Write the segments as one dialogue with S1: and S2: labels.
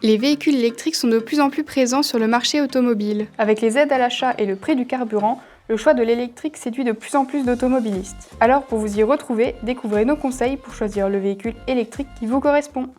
S1: Les véhicules électriques sont de plus en plus présents sur le marché automobile. Avec les aides à l'achat et le prix du carburant, le choix de l'électrique séduit de plus en plus d'automobilistes. Alors pour vous y retrouver, découvrez nos conseils pour choisir le véhicule électrique qui vous correspond.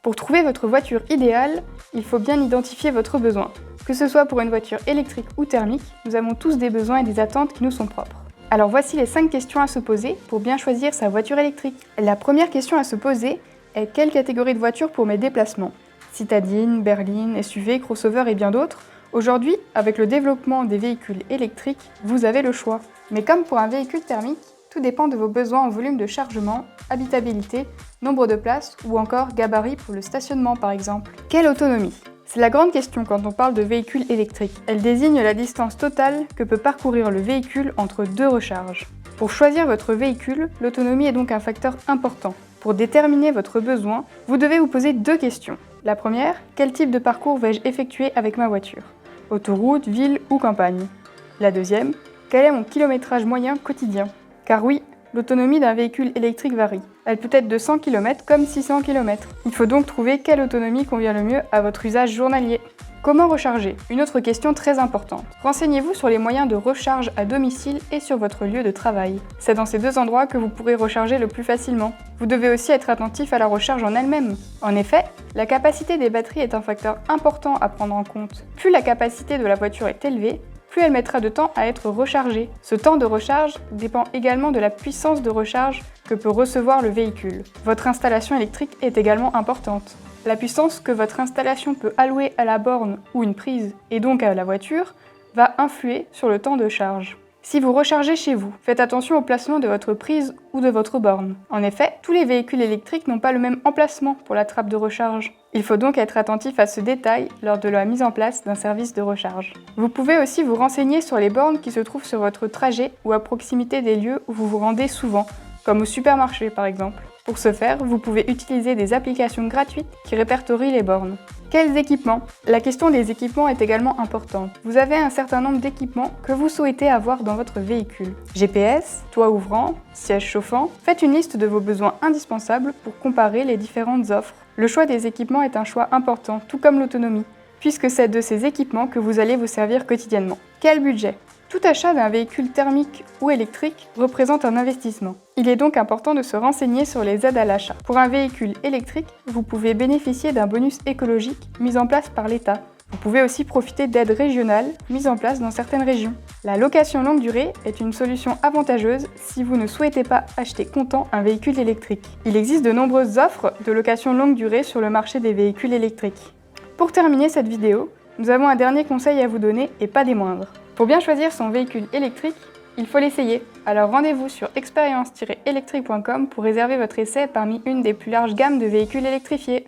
S1: Pour trouver votre voiture idéale, il faut bien identifier votre besoin. Que ce soit pour une voiture électrique ou thermique, nous avons tous des besoins et des attentes qui nous sont propres. Alors voici les 5 questions à se poser pour bien choisir sa voiture électrique. La première question à se poser est quelle catégorie de voiture pour mes déplacements ? Citadine, berline, SUV, crossover et bien d'autres. Aujourd'hui, avec le développement des véhicules électriques, vous avez le choix. Mais comme pour un véhicule thermique, tout dépend de vos besoins en volume de chargement, habitabilité, nombre de places ou encore gabarit pour le stationnement par exemple. Quelle autonomie ? C'est la grande question quand on parle de véhicule électrique. Elle désigne la distance totale que peut parcourir le véhicule entre deux recharges. Pour choisir votre véhicule, l'autonomie est donc un facteur important. Pour déterminer votre besoin, vous devez vous poser 2 questions. La première, quel type de parcours vais-je effectuer avec ma voiture ? Autoroute, ville ou campagne ? La deuxième, quel est mon kilométrage moyen quotidien ? Car oui, l'autonomie d'un véhicule électrique varie. Elle peut être de 100 km comme 600 km. Il faut donc trouver quelle autonomie convient le mieux à votre usage journalier. Comment recharger ? Une autre question très importante. Renseignez-vous sur les moyens de recharge à domicile et sur votre lieu de travail. C'est dans ces 2 endroits que vous pourrez recharger le plus facilement. Vous devez aussi être attentif à la recharge en elle-même. En effet, la capacité des batteries est un facteur important à prendre en compte. Plus la capacité de la voiture est élevée, plus elle mettra de temps à être rechargée. Ce temps de recharge dépend également de la puissance de recharge que peut recevoir le véhicule. Votre installation électrique est également importante. La puissance que votre installation peut allouer à la borne ou une prise, et donc à la voiture, va influer sur le temps de charge. Si vous rechargez chez vous, faites attention au placement de votre prise ou de votre borne. En effet, tous les véhicules électriques n'ont pas le même emplacement pour la trappe de recharge. Il faut donc être attentif à ce détail lors de la mise en place d'un service de recharge. Vous pouvez aussi vous renseigner sur les bornes qui se trouvent sur votre trajet ou à proximité des lieux où vous vous rendez souvent, comme au supermarché par exemple. Pour ce faire, vous pouvez utiliser des applications gratuites qui répertorient les bornes. Quels équipements ? La question des équipements est également importante. Vous avez un certain nombre d'équipements que vous souhaitez avoir dans votre véhicule. GPS, toit ouvrant, siège chauffant. Faites une liste de vos besoins indispensables pour comparer les différentes offres. Le choix des équipements est un choix important, tout comme l'autonomie, puisque c'est de ces équipements que vous allez vous servir quotidiennement. Quel budget ? Tout achat d'un véhicule thermique ou électrique représente un investissement. Il est donc important de se renseigner sur les aides à l'achat. Pour un véhicule électrique, vous pouvez bénéficier d'un bonus écologique mis en place par l'État. Vous pouvez aussi profiter d'aides régionales mises en place dans certaines régions. La location longue durée est une solution avantageuse si vous ne souhaitez pas acheter comptant un véhicule électrique. Il existe de nombreuses offres de location longue durée sur le marché des véhicules électriques. Pour terminer cette vidéo, nous avons un dernier conseil à vous donner et pas des moindres. Pour bien choisir son véhicule électrique, il faut l'essayer. Alors rendez-vous sur expérience-électrique.com pour réserver votre essai parmi une des plus larges gammes de véhicules électrifiés.